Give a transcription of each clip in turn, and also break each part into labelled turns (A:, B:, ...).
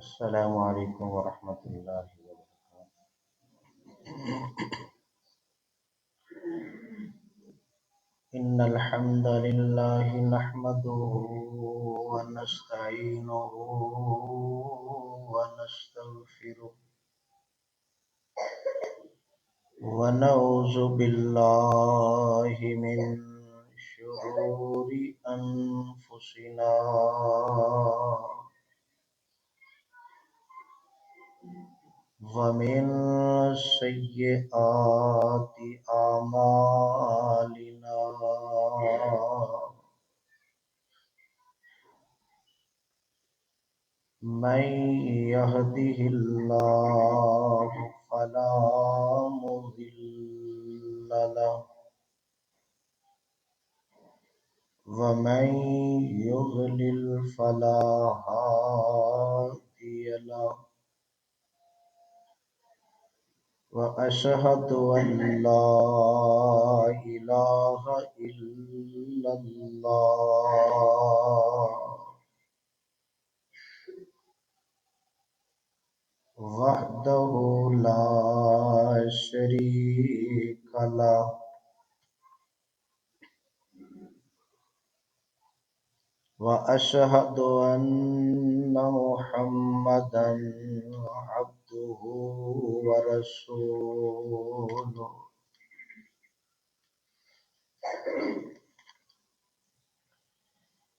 A: السلام علیکم ورحمۃ اللہ وبرکاتہ۔ ان الحمد للہ نحمده ونستعینه ونستغفره ونعوذ باللہ من شرور انفسنا ومن سیئات اعمالنا من يهده الله فلا مضل له ومن يضلل فلا هادي له وأشهد أن لا إله إلا الله وحده لا شريك له وأشهد أن محمدا عبده ورسوله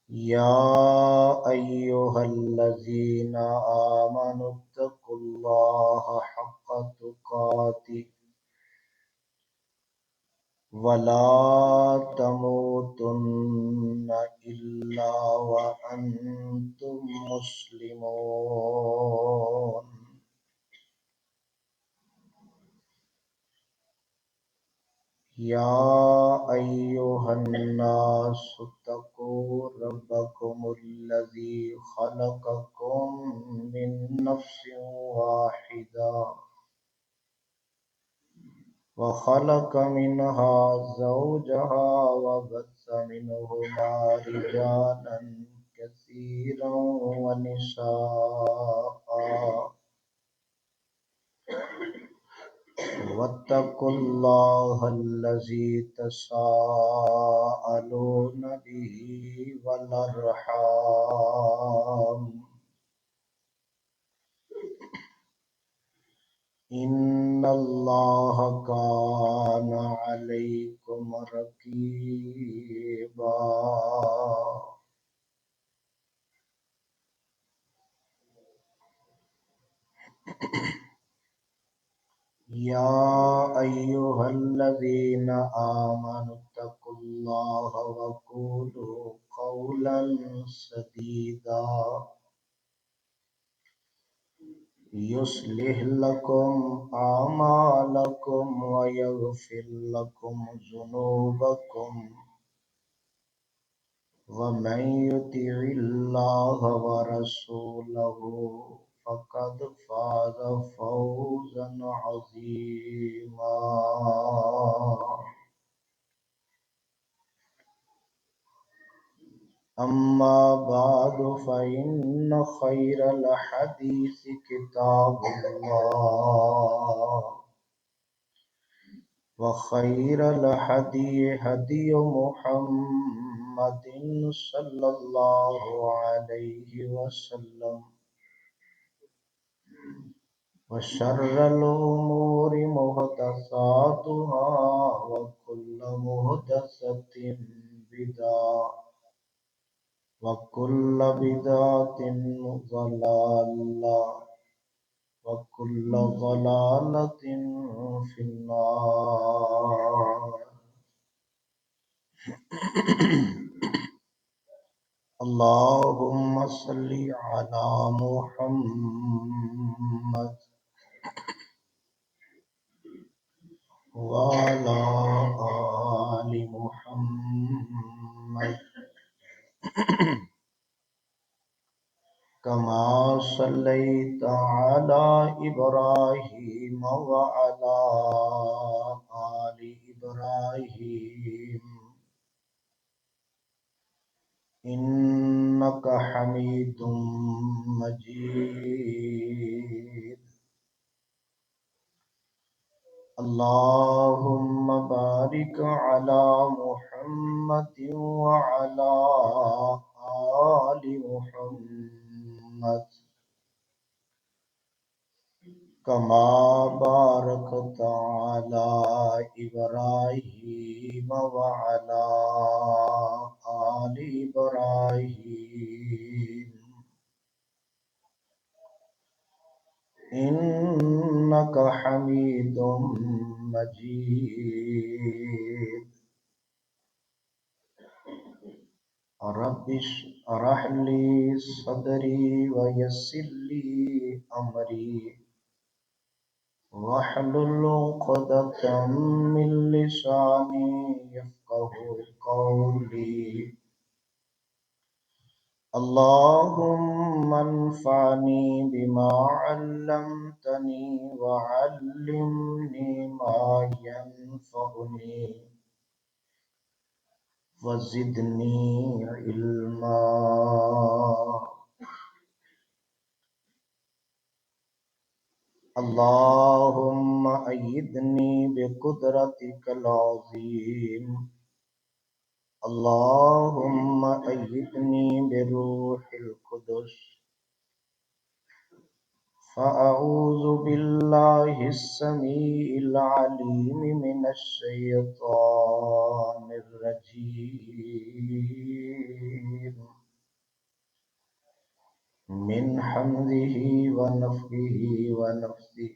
A: يا أيها الذين آمنوا اتقوا الله حق تقاته ولا تموتن إلا وأنتم مسلمون يا أيها الناس اتقوا ربكم الذي خلقكم من نفس واحدة وخلق منها زوجها وبث منهما رجالا كثيرا ونساء واتقوا الله الذي تساءلون به والأرحام إن الله كان عليكم رقيبا يا أيها الذين آمنوا اتقوا الله وقولوا قولا سديدا يصلح لكم أعمالكم ويغفر لكم ذنوبكم ومن يطع الله ورسوله فقد فاز فوزا عظيما أما بعد فإن خير الحديث كتاب الله وخير الهدي هدي محمد صلى الله عليه وسلم وشر الأمور محدثاتها وكل محدثة بدعة وكل بدعة ضلالة وكل ضلالة في النار اللهم صل على محمد وعلى آل محمد كما صليت على إبراهيم وعلى آل إبراهيم إنك حميد مجيد. اللهم بارك على محمد وعلى آل محمد كما باركت على إبراهيم وعلى آل إبراهيم إنك حميد مجيد. رب اشرح لي صدري ويسر لي أمري واحلل عقدة من لساني يفقه قولي. اللهم انفعني بما علمتني وعلمني ما ينفعني وزدني علما. اللهم أيدني بقدرتك العظيم. اللهم أيدني بروح القدس. فأعوذ بالله السميع العليم من الشيطان الرجيم من حمده ونفخه ونفثه.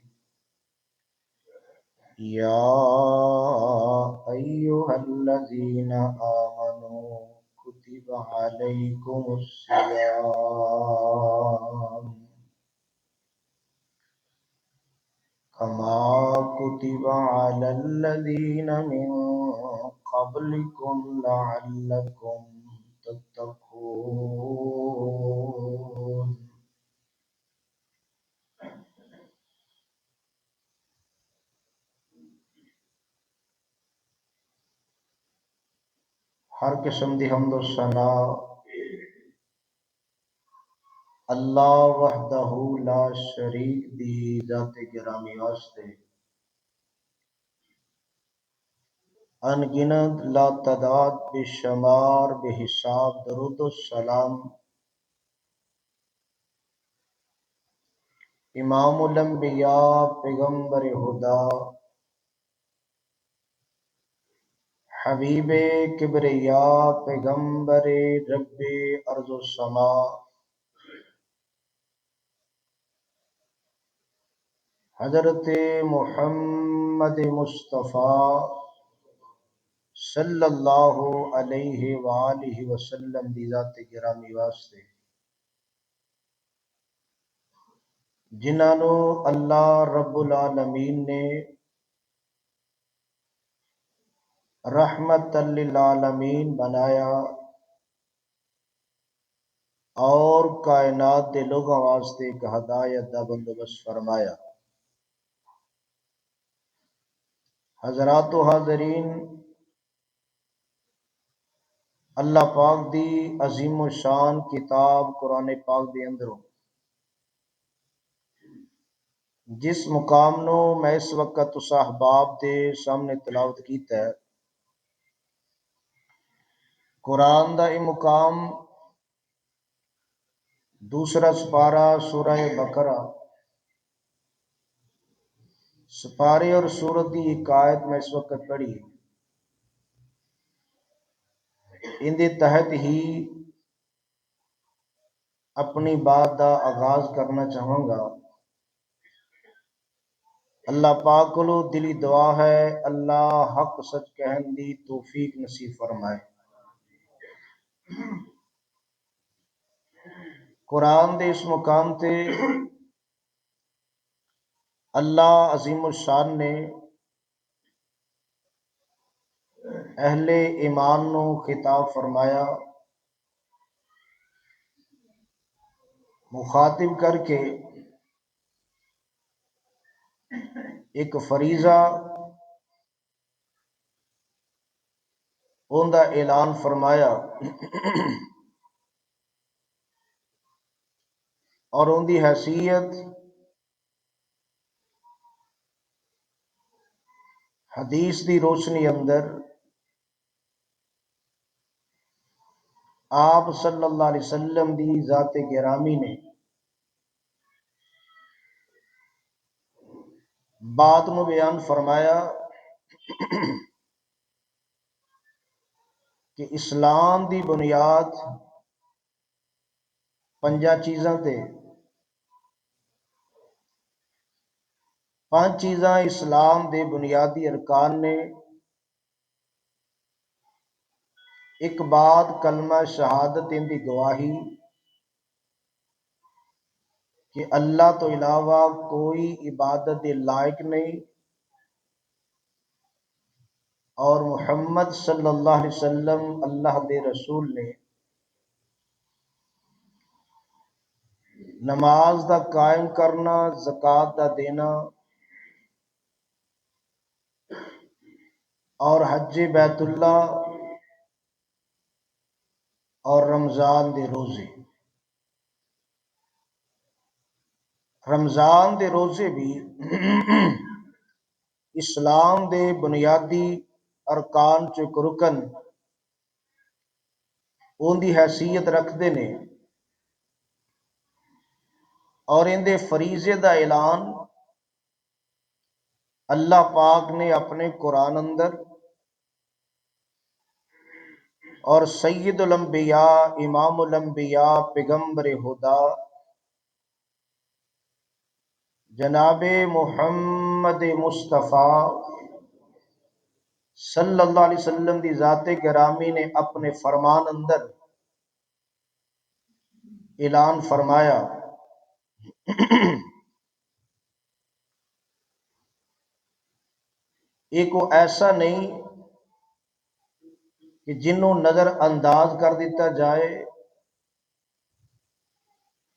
A: يا أيها الذين آمنوا كتب عليكم الصيام كما كتب على الذين من قبلكم لعلكم تتقون. ہر قسم دی حمد و ثنا اللہ وحدہ لا شریک دی ذات گرامی واسطے ان گنت لا تعداد بے شمار بے حساب درود و سلام امام الانبیاء پیغمبر خدا حبیب کبریا پیغمبر رب ارض و سما حضرت محمد مصطفیٰ صلی اللہ علیہ وآلہ وسلم دی ذات گرامی واسطے جنہاں نو اللہ رب العالمین نے رحمت للعالمین بنایا اور کائنات دے لوگوں واسطے ایک ہدایت دا بندوبست فرمایا. حضرات و حاضرین، اللہ پاک دی عظیم و شان کتاب قرآن پاک دے اندروں جس مقام نو میں اس وقت اس احباب دے سامنے تلاوت کیتا ہے، قرآن دا یہ مقام دوسرا سپارہ سورہ بقرہ سپارے اور سورت دی ایک آیت میں اس وقت پڑھی. ان دے تحت ہی اپنی بات دا آغاز کرنا چاہوں گا. اللہ پاک کولو دلی دعا ہے اللہ حق سچ کہن دی توفیق نصیب فرمائے. قرآن دے اس مقام تے اللہ عظیم الشان نے اہل ایمان نو خطاب فرمایا، مخاطب کر کے ایک فریضہ ان دا اعلان فرمایا اور ان دی حیثیت حدیث دی روشنی اندر آپ صلی اللہ علیہ وسلم دی ذات گرامی نے بات نو بیان فرمایا کہ اسلام دی بنیاد پنجاں چیزاں تے، پانچ چیزاں اسلام دے بنیادی ارکان نے۔ ایک بات کلمہ شہادت ان دی گواہی کہ اللہ تو علاوہ کوئی عبادت دے لائق نہیں، اور محمد صلی اللہ علیہ وسلم اللہ دے رسول نے۔ نماز دا قائم کرنا، زکوٰۃ دا دینا، اور حج بیت اللہ اور رمضان دے روزے۔ رمضان دے روزے بھی اسلام دے بنیادی ارکان چ ایک رکن ان دی حیثیت رکھتے نے، اور ان دے فریضے دا اعلان اللہ پاک نے اپنے قرآن اندر اور سید الانبیاء امام الانبیاء پیغمبر خدا جناب محمد مصطفیٰ صلی اللہ علیہ وسلم دی ذات گرامی نے اپنے فرمان اندر اعلان فرمایا۔ ایک وہ ایسا نہیں کہ جنوں نظر انداز کر دیتا جائے،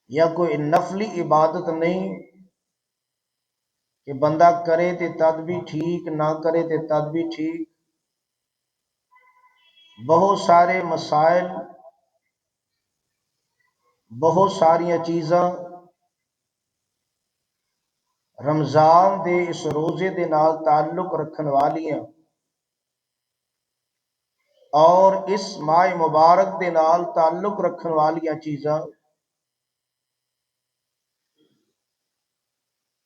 A: یا کوئی نفلی عبادت نہیں کہ بندہ کرے تے تد بھی ٹھیک، نہ کرے تے تد بھی ٹھیک۔ بہت سارے مسائل، بہت ساریاں چیزاں رمضان دے اس روزے دے نال تعلق رکھن والیاں، اور اس ماہ مبارک دے نال تعلق رکھن والیاں چیزاں،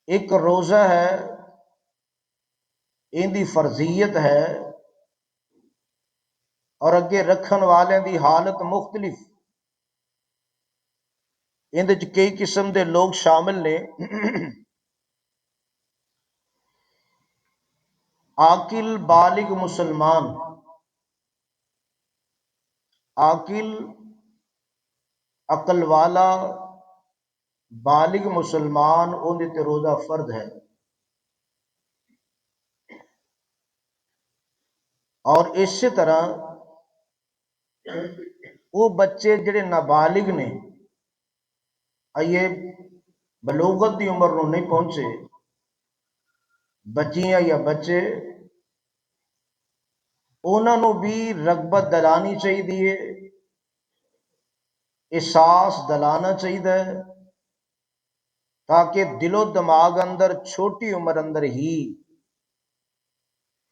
A: ایک روزہ ہے، ان دی فرضیت ہے، اور اگے رکھن والے دی حالت مختلف۔ ان دے کئی قسم دے لوگ شامل نے۔ عاقل بالغ مسلمان، عاقل عقل والا بالغ مسلمان، ان تے روزہ فرض ہے۔ اور اسی طرح وہ بچے جڑے نابالغ نے، بلوغت دی عمر نو نہیں پہنچے، بچیاں یا بچے، انہاں نو بھی رغبت دلانی چاہیے، احساس دلانا چاہیے، تاکہ دل و دماغ اندر چھوٹی عمر اندر ہی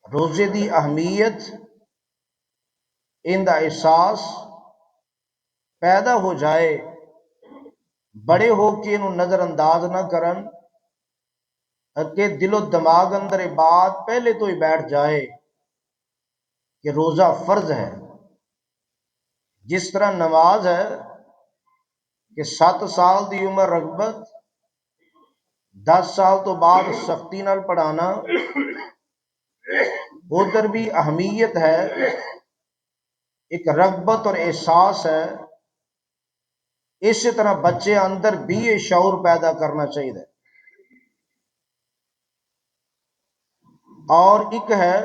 A: روزے دی اہمیت، ان دا احساس پیدا ہو جائے، بڑے ہو کے انہوں نظر انداز نہ کرن، کہ دل و دماغ اندر یہ بات پہلے تو ہی بیٹھ جائے کہ روزہ فرض ہے۔ جس طرح نماز ہے کہ 7 سال دی عمر رغبت، 10 سال تو بعد سختی نال پڑھانا، ادھر بھی اہمیت ہے، ایک رغبت اور احساس ہے اسی طرح بچے اندر بھی یہ شعور پیدا کرنا چاہیے. اور ایک ہے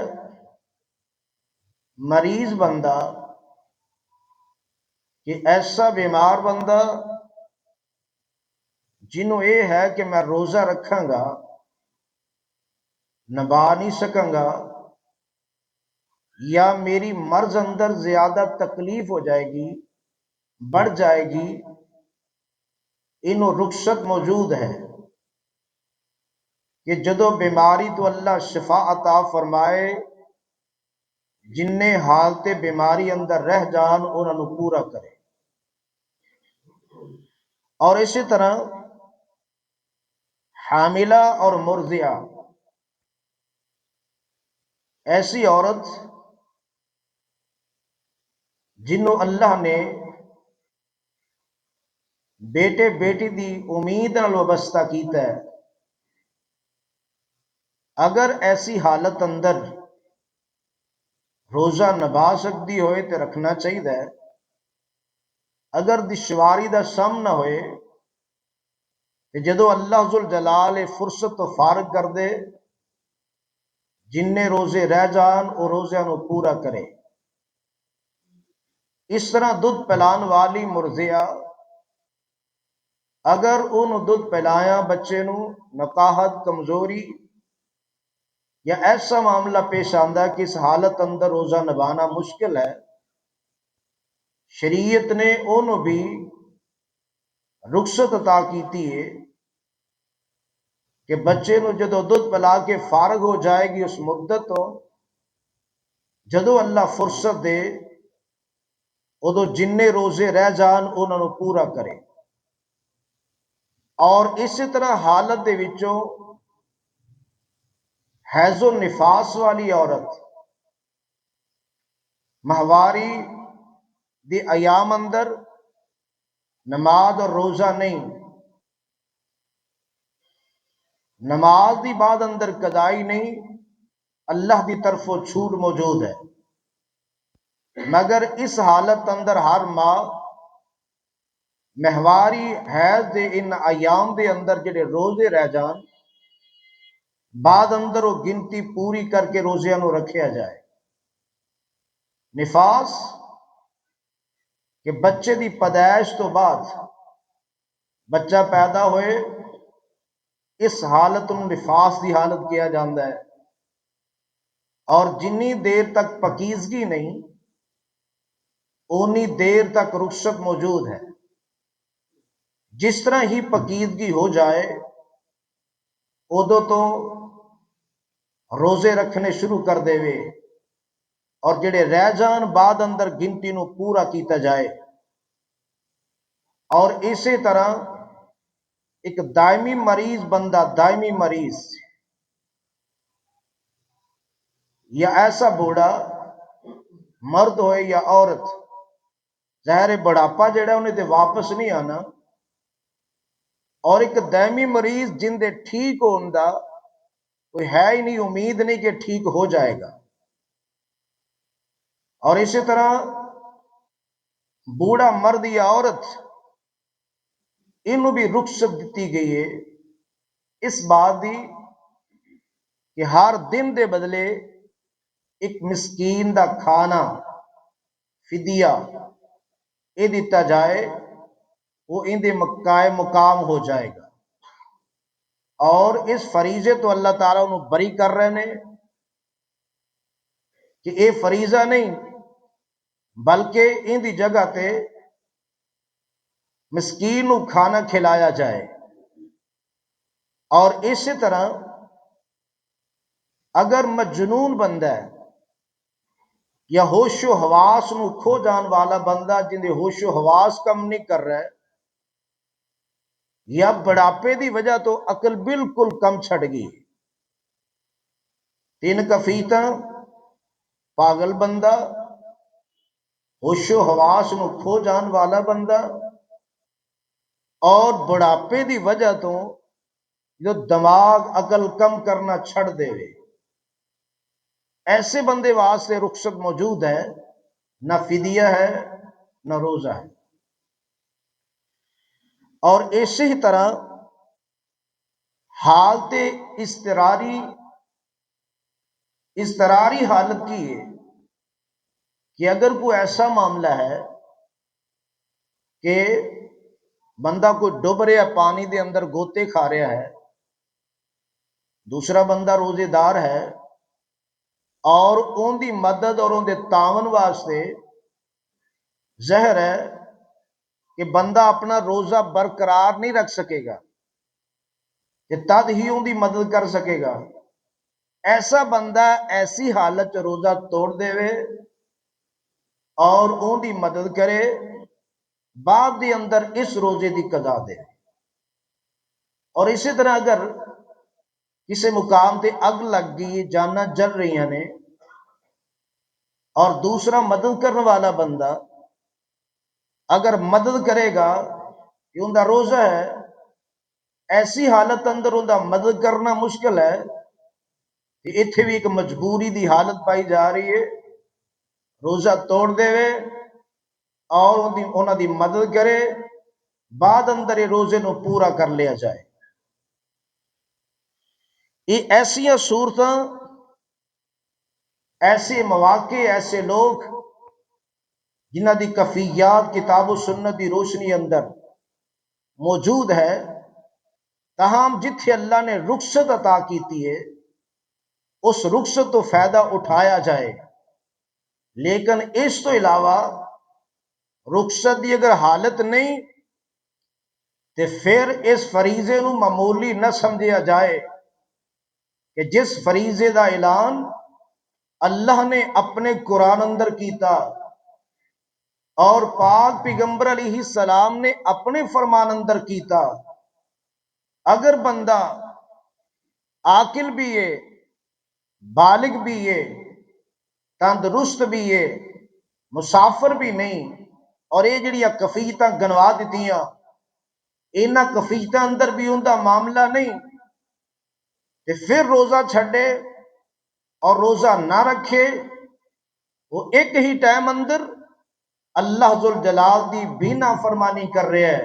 A: مریض بندہ، کہ ایسا بیمار بندہ جنہوں یہ ہے کہ میں روزہ رکھاں گا نبھا نہیں سکاں گا، یا میری مرض اندر زیادہ تکلیف ہو جائے گی، بڑھ جائے گی، انہوں رخصت موجود ہے کہ جدو بیماری تو اللہ شفا عطا فرمائے، جن نے حالت بیماری اندر رہ جان انہوں پورا کرے. اور اسی طرح حاملہ اور مرضعہ، ایسی عورت جنہوں اللہ نے بیٹے بیٹی دی امید نال وابستہ کیتا ہے، اگر ایسی حالت اندر روزہ نبھا سکتی ہوئے تو رکھنا چاہیے. اگر دشواری دا سامنا ہوئے کہ جدو اللہ ذوالجلال فرصت تو فارغ کر دے، جن نے روزے رہ جان وہ روزے نو پورا کرے. اس طرح دودھ پلان والی مرضعہ، اگر ان دودھ پلایا بچے نو نقاہت کمزوری یا ایسا معاملہ پیش آندہ کہ اس حالت اندر روزہ نبھانا مشکل ہے، شریعت نے انہوں بھی رخصت عطا کیتی ہے کہ بچے نو جدو دودھ پلا کے فارغ ہو جائے گی اس مدت تو جدو اللہ فرصت دے ادو جن روزے رہ جان انہوں پورا کرے. اور اسی طرح حالت دے وچوں حیض و نفاس والی عورت ماہواری دی ایام اندر نماز اور روزہ نہیں، نماز دی بعد اندر قضائی نہیں، اللہ دی طرف وہ چھوٹ موجود ہے. مگر اس حالت اندر ہر ماہ مہواری حیض دے ان ایام دے اندر جڑے روزے رہ جان، بعد اندر وہ گنتی پوری کر کے روزیاں نو رکھیا جائے. نفاس کہ بچے دی پیدائش تو بعد بچہ پیدا ہوئے، اس حالت نو نفاس دی حالت کیا جاندہ ہے. اور جنی دیر تک پاکیزگی نہیں اونی دیر تک رخصت موجود ہے. جس طرح ہی پاکیزگی ہو جائے ادو تو روزے رکھنے شروع کر دے وے، اور جڑے رہ جان بعد اندر گنتی نو پورا کیتا جائے. اور اسی طرح ایک دائمی مریض بندہ، دائمی مریض یا ایسا بوڑھا مرد ہوئے یا عورت، ظاہر بڑھاپا جڑا انہیں تے واپس نہیں آنا، اور ایک دائمی مریض جن دے ٹھیک ہوندا کوئی ہے ہی نہیں، امید نہیں کہ ٹھیک ہو جائے گا. اور اسی طرح بوڑھا مرد یا عورت انہوں بھی رخصت دیتی گئی ہے اس بات دی کہ ہر دن دے بدلے ایک مسکین دا کھانا فدیہ یہ دیتا جائے، وہ ان دے قائم مقام ہو جائے گا. اور اس فریضے تو اللہ تعالیٰ انہوں بری کر رہے ہیں کہ یہ فریضہ نہیں بلکہ ان دی جگہ تے مسکین کو کھانا کھلایا جائے. اور اسی طرح اگر مجنون بندہ ہے یا ہوش و حواس نو کھو جان والا بندہ جن دے ہوش و حواس کم نہیں کر رہا ہے، یا بڑھاپے دی وجہ تو عقل بالکل کم چھڑ گئی، تین کفیتاں پاگل بندہ، ہوش و حواس نو کھو جان والا بندہ، اور بڑھاپے دی وجہ تو جو دماغ عقل کم کرنا چھڑ دے وے، ایسے بندے واسطے رخصت موجود ہے، نہ فدیہ ہے نہ روزہ ہے. اور اسی طرح حالت اضطراری حالت کی ہے کہ اگر کوئی ایسا معاملہ ہے کہ بندہ کوئی ڈب رہا ہے، پانی دے اندر گوتے کھا رہا ہے، دوسرا بندہ روزے دار ہے، اور ان دی مدد اور ان دے تعاون واسطے ظاہر ہے کہ بندہ اپنا روزہ برقرار نہیں رکھ سکے گا کہ تد ہی ان دی مدد کر سکے گا، ایسا بندہ ایسی حالت چ روزہ توڑ دے اور ان دی مدد کرے، بعد دے اندر اس روزے دی قضا دے۔ اور اسی طرح اگر کسی مقام تے اگ لگ گئی، جانا جل رہی نے، اور دوسرا مدد کرنے والا بندہ اگر مدد کرے گا کہ ان کا روزہ ہے، ایسی حالت اندر ان کا مدد کرنا مشکل ہے کہ اتنے بھی ایک مجبوری دی حالت پائی جا رہی ہے، روزہ توڑ دے اور انہوں دی مدد کرے، بعد اندر یہ روزے نو پورا کر لیا جائے۔ یہ ایسیا صورتاں، ایسے مواقع، ایسے لوگ جنہ دی کفیات کتاب و سنت دی روشنی اندر موجود ہے، تاہم جتھے اللہ نے رخصت عطا کیتی ہے اس رخصت تو فائدہ اٹھایا جائے، لیکن اس تو علاوہ رخصت دی اگر حالت نہیں تو پھر اس فریضے نو معمولی نہ سمجھا جائے کہ جس فریضے دا اعلان اللہ نے اپنے قرآن اندر کیتا اور پاک پیغمبر علیہ السلام نے اپنے فرمان اندر کیتا، اگر بندہ عاقل بھی ہے، بالغ بھی ہے، تندرست بھی ہے، مسافر بھی نہیں، اور یہ جڑیاں کفیتاں گنوا دیتیاں، انہاں کفیتاں اندر بھی ان دا معاملہ نہیں، کہ پھر روزہ چھڑے اور روزہ نہ رکھے، وہ ایک ہی ٹائم اندر اللہ ذوالجلال دی بھی نافرمانی کر رہے ہے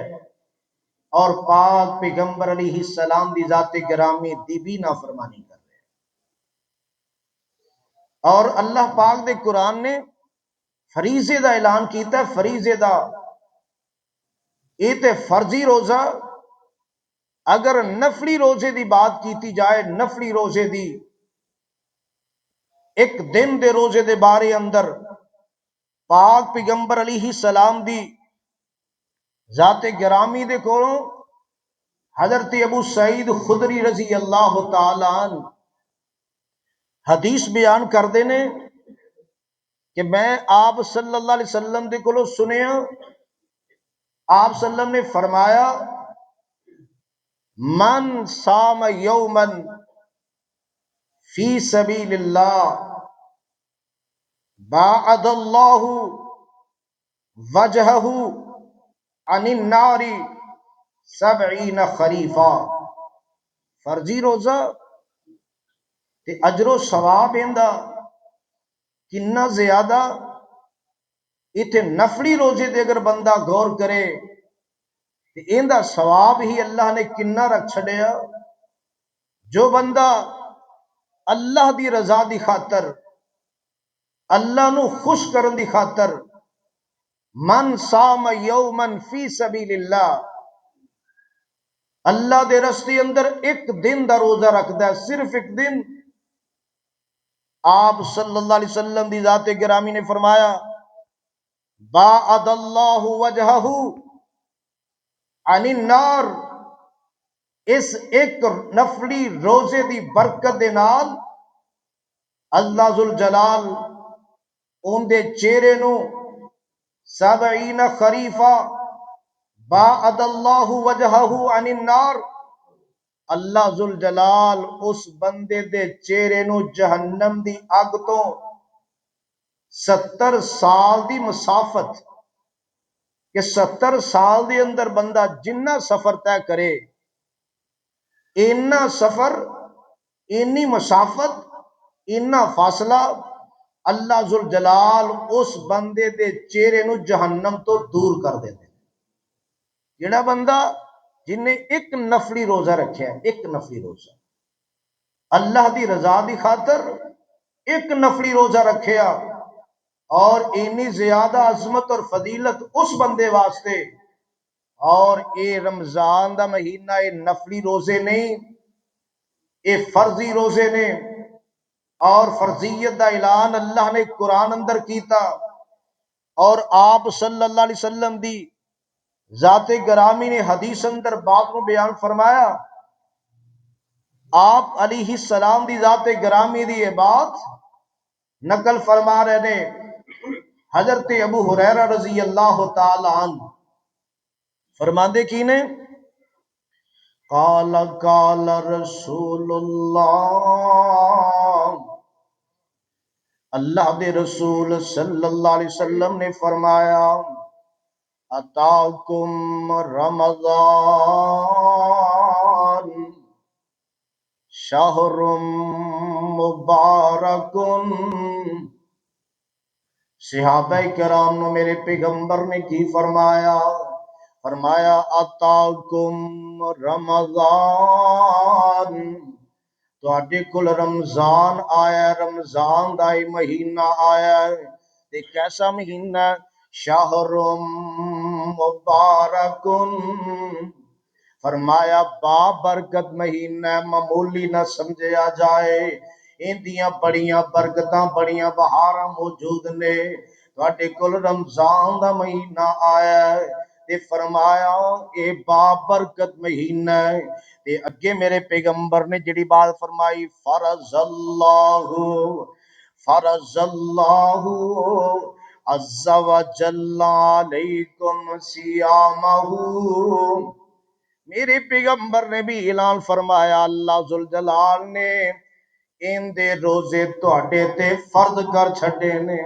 A: اور پاک پیغمبر علیہ السلام دی ذات گرامی دی بھی نافرمانی کر رہے ہیں۔ اور اللہ پاک دے قرآن نے فریضے دا اعلان کیتا ہے، فریضے دا، یہ تے فرضی روزہ، اگر نفلی روزے دی بات کیتی جائے، نفلی روزے دی، ایک دن دے روزے دے بارے اندر پاک پیغمبر علیہ السلام دی ذات گرامی دے کولوں حضرت ابو سعید خدری رضی اللہ تعالی عنہ حدیث بیان کردے نے کہ میں آپ صلی اللہ علیہ وسلم دے کولوں سنیا، آپ صلی اللہ علیہ وسلم نے فرمایا، من صام یوما فی سبیل اللہ باعد اللہ وجہہ عن النار 70 خریفا۔ فرضی روزہ تے اجر و ثواب ایندا کنا زیادہ، ایتھے نفلی روزے دے اگر بندہ غور کرے تے ایندا ثواب ہی اللہ نے کنا رکھ چھڑیا۔ جو بندہ اللہ دی رضا دی خاطر، اللہ نو خوش کرن دی خاطر، من صام یوما فی سبیل اللہ، اللہ دے رستے اندر ایک دن دا روزہ رکھدا ہے، صرف ایک دن، آپ صلی اللہ علیہ وسلم دی ذات گرامی نے فرمایا، باعد اللہ وجہہ عن النار، اس ایک نفلی روزے دی برکت دے نال اللہ ذوالجلال ان دے چہرے نو 70 خریفا باعد اللہ وجہہ عن النار، اللہ ذوالجلال اس بندے دے چہرے نو جہنم دی اگ تو 70 سال دی مسافت، کہ 70 سال دے اندر بندہ جنہ سفر طے کرے، اینا سفر، اینی مسافت، اینا فاصلہ، اللہ ذوالجلال اس بندے دے چہرے نو جہنم تو دور کر دیتے، جڑا بندہ جن نے ایک نفلی روزہ رکھا ہے، ایک نفلی روزہ اللہ دی رضا دی خاطر ایک نفلی روزہ رکھیا، اور اینی زیادہ عظمت اور فضیلت اس بندے واسطے، اور اے رمضان دا مہینہ اے نفلی روزے نہیں، اے فرضی روزے نے، اور فرضیت دا اعلان اللہ نے قرآن اندر کیتا، اور آپ صلی اللہ علیہ وسلم دی ذات گرامی نے حدیث اندر بات کو بیان فرمایا۔ آپ علیہ السلام دی ذات گرامی دی یہ بات نقل فرما رہے نے حضرت ابو ہریرہ رضی اللہ تعالی عنہ فرماندے کی نے، قال قال رسول اللہ، اللہ دے رسول صلی اللہ علیہ وسلم نے فرمایا، اتاکم رمضان شہر مبارک۔ صحابہ کرام نے میرے پیغمبر نے کی فرمایا، فرمایا اتاکم رمضان، تواڈے کول رمضان آیا، رمضان دا مہینہ آیا ہے، تے کیسا مہینہ؟ شہر مبارک، فرمایا با برکت مہینہ، معمولی نہ سمجھیا جائے، اندیاں بڑیاں برکتاں بڑیاں بہاراں موجود نے۔ تواڈے کول رمضان دا مہینہ آیا ہے تے فرمایا اے با برکت مہینہ ہے، تے اگے میرے پیغمبر نے جڑی بات فرمائی، فرض اللہ عز و جل علیکم صیامہ، میرے پیغمبر نے بھی اعلان فرمایا، اللہ ذوالجلال نے ان دے روزے تواڈے تے فرض کر چھڈے نے۔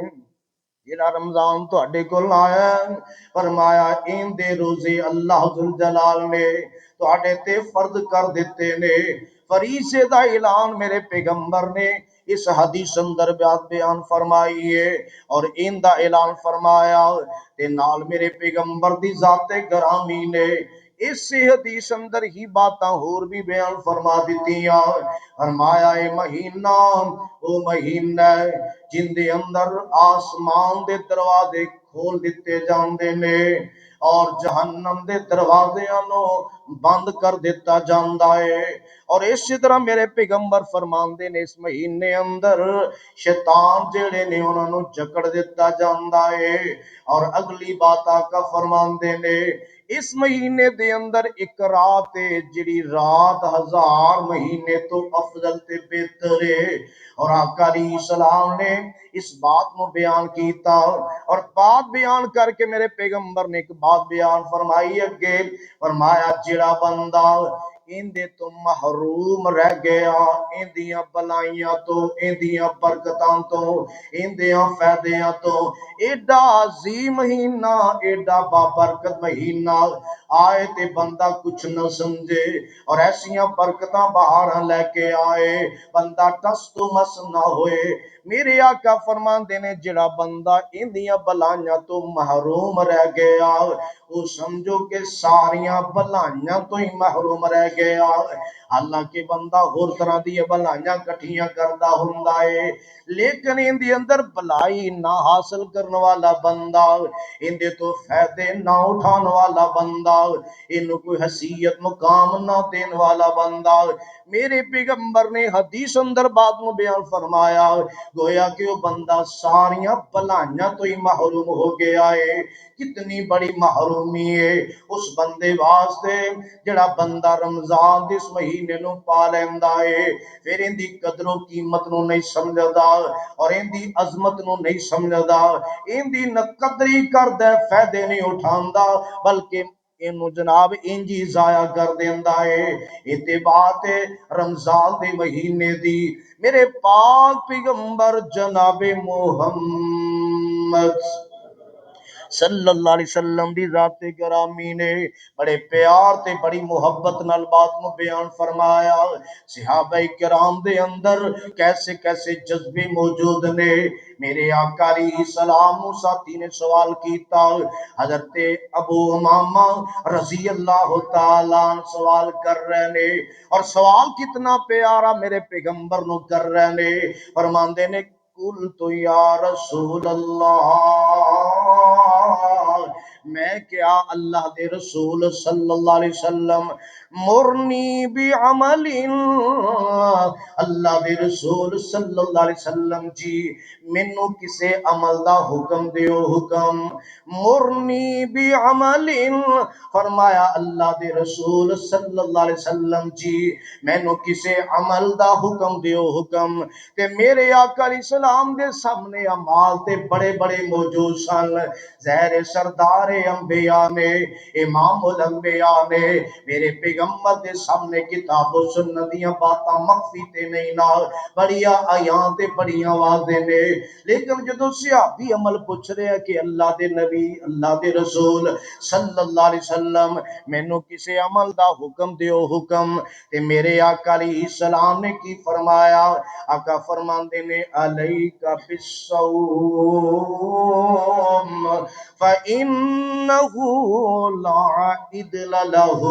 A: جڑا رمضان تواڈے کول آیا، فرمایا ان دے روزے اللہ ذوالجلال نے تواڈے تے فرض کر دیتے نے۔ فریضے دا اعلان میرے پیغمبر نے اس حدیث اندر بیان فرمائی ہے، اور ان دا اعلان فرمایا تے نال میرے پیغمبر دی ذات گرامی نے اس حدیث اندر ہی باتاں اور بھی بیان فرما دیتیاں۔ فرمایا اے مہینہ او مہینہ جن دے اندر آسمان دے دروازے کھول دیتے جاندے نے، اور جہنم دے دروازیاں نو بند کر دیتا جاندا ہے۔ اور اسی طرح میرے پیغمبر فرماندے نے اس مہینے اندر شیطان جڑے نے انہاں نو جکڑ دیتا جاندا ہے۔ اور اگلی بات آقا فرماندے نے اس مہینے دے اندر ایک رات ہے جڑی رات 1000 مہینے تو افضل تے بہتر ہے۔ اور آقا علیہ السلام نے اس بات کو بیان کیتا، اور بات بیان کر کے میرے پیغمبر نے ایک بات بیان فرمائی اگے، فرمایا جڑا بندہ ان دے تو محروم رہ گیا، ان دیاں بلائیاں تو، ان دیاں برکتاں تو، ان دیاں فائدیاں تو، ایڈا عظیم مہینہ، ایڈا بابرکت مہینہ آئے تے بندہ کچھ نہ سمجھے، اور ایسیاں برکتاں بہاراں لے کے آئے بندہ ٹس تو مس نہ ہوئے۔ میرے آقا فرماندے نے جڑا بندہ ان دیاں بلائیاں تو محروم رہ گیا، وہ سمجھو کہ ساریاں بلائیاں تو ہی محروم رہ گیا۔ حالانکہ بندہ ہور طرح دی بلائیاں کٹھیاں کردا ہوندا ہے، لیکن ان دی اندر بلائی نہ حاصل کرنے والا بندہ، ان دے تو فائدے نہ اٹھان والا بندہ، انہوں کوئی حیثیت مقام نہ دین والا بندہ، میرے پیغمبر نے حدیث اندر بات میں بیان فرمایا، گویا کہ وہ بندہ ساریاں بلائیاں تو ہی محروم ہو گیا ہے۔ کتنی بڑی محرومی ہے اس بندے واسطے جڑا بندہ رمضان دس مہینے نو پا لیندا ہے، پھر ان دی قدر و قیمت نو نہیں سمجھدا، اور ان دی عظمت نو نہیں سمجھدا، ان دی نہ قدری کردا، فائدے نہیں اٹھاندا، بلکہ انہوں جناب انجی ضائع کر دیندا ہے۔ اتے بات ہے رمضان دے مہینے دی، میرے پاک پیغمبر جناب محمد صلی اللہ علیہ وسلم دی ذات گرامی نے بڑے پیار تے بڑی محبت نال بات نو بیان فرمایا. صحابہ کرام دے اندر کیسے کیسے جذبے موجود نے. میرے آقا علیہ السلام ساتھی نے سوال کیتا. حضرت ابو امامہ رضی اللہ تعالیٰ سوال کر رہے نے اور سوال کتنا پیارا میرے پیغمبر نو کر رہے نے. فرماندے نے قلت یا رسول اللہ، میں کیا اللہ دے رسول صلی اللہ علیہ وسلم مرنی بعمل، اللہ دے رسول صلی اللہ علیہ وسلم جی مینوں کسے عمل دا حکم دیو حکم. مرنی بعمل، فرمایا اللہ دے رسول صلی اللہ علیہ وسلم جی مینوں کسے عمل دا حکم دیو حکم. تے میرے آقا علیہ السلام دے سامنے اعمال تے بڑے بڑے موجود سن. زہر سردار انبیاء نے، امام الانبیاء نے میرے پیغمبر دے سامنے کتاب و سنت دیاں باتاں مخفی تے نہیں نہ بڑیاں آیاں تے بڑیاں واضح نے. لیکن جدوں صحابی عمل پوچھ رہے ہیں کہ اللہ دے نبی اللہ دے رسول صلی اللہ علیہ وسلم مینوں کسے عمل دا حکم دیو حکم. تے میرے آقا علیہ السلام نے کی فرمایا؟ آقا فرماندے نے علیک بالصوم فإنہ لا عدل لہ.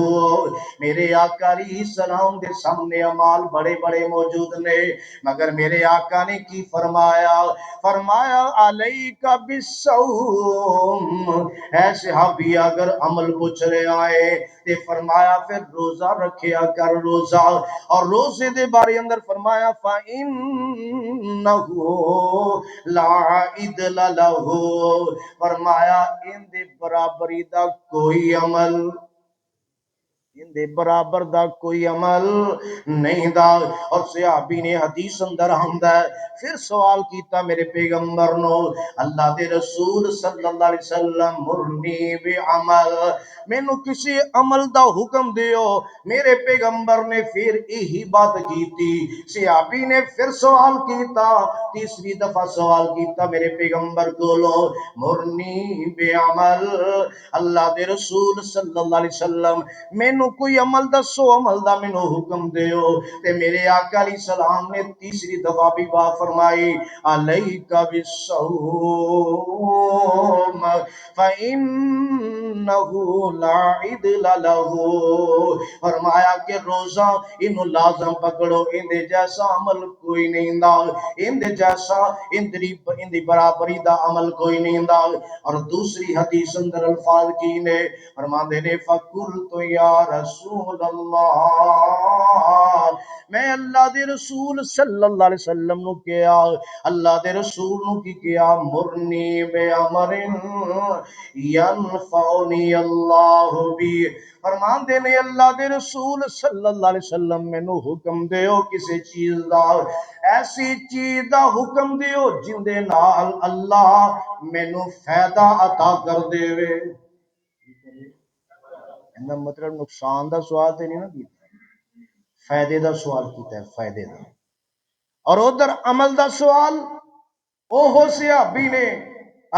A: میرے آقا علیہ السلام دے سامنے اعمال بڑے بڑے موجود نے مگر میرے آقا نے کی فرمایا؟ فرمایا علیک بالصوم. اے صحابی اگر عمل پوچھ رہے آئے تے فرمایا پھر روزہ رکھیا کر روزہ. اور روزے دے بارے اندر فرمایا فَإِنَّهُ لَا عِدْلَ لَهُ. فرمایا ان دے برابری دا کوئی عمل، ان دے برابر دا کوئی عمل نہیں دا. اور صحابی نے حدیث اندر آندا ہے پھر سوال کیتا میرے پیغمبر نو، اللہ دے رسول صلی اللہ علیہ وسلم مرنی بعمل، مینوں کسی عمل دا حکم دیو. میرے پیغمبر نے پھر یہی بات کیتی. صحابی نے پھر سوال کیتا، تیسری دفعہ سوال کیتا میرے پیغمبر کولو، مرنی بعمل، اللہ دے رسول صلی اللہ علیہ وسلم مینوں کوئی عمل دسو، عمل دا مینوں حکم دیو. تے میرے آقا علیہ السلام نے تیسری دفعہ بھی بات فرمائی علیک بالصوم فإنہ لا عدل لہ. فرمایا کہ روزہ انہوں لازم پکڑو، ان دے جیسا عمل کوئی نہیں دا، ان دے جیسا ان دی برابری دا عمل کوئی نہیں دا. اور دوسری حدیث اندر الفاظ کی نے فرماندے نے فقلت یا رسول اللہ، میں اللہ دے رسول صلی اللہ علیہ وسلم نو کیا، اللہ دے رسول نو کی کیا، مرنی بے امر ینفعنی اللہ بی. فرمان دے نے اللہ دے رسول صلی اللہ علیہ وسلم میں نو حکم دیو کسی چیز دا، ایسی چیز دا حکم دیو جن دے نال اللہ میں نو فائدہ عطا کر دے وے. مطلب نقصان دا سوال تے نہیں نا کیتا، فائدے دا سوال کیتا ہے، فائدے دا. اور ادھر عمل دا سوال اوہ صحابی نے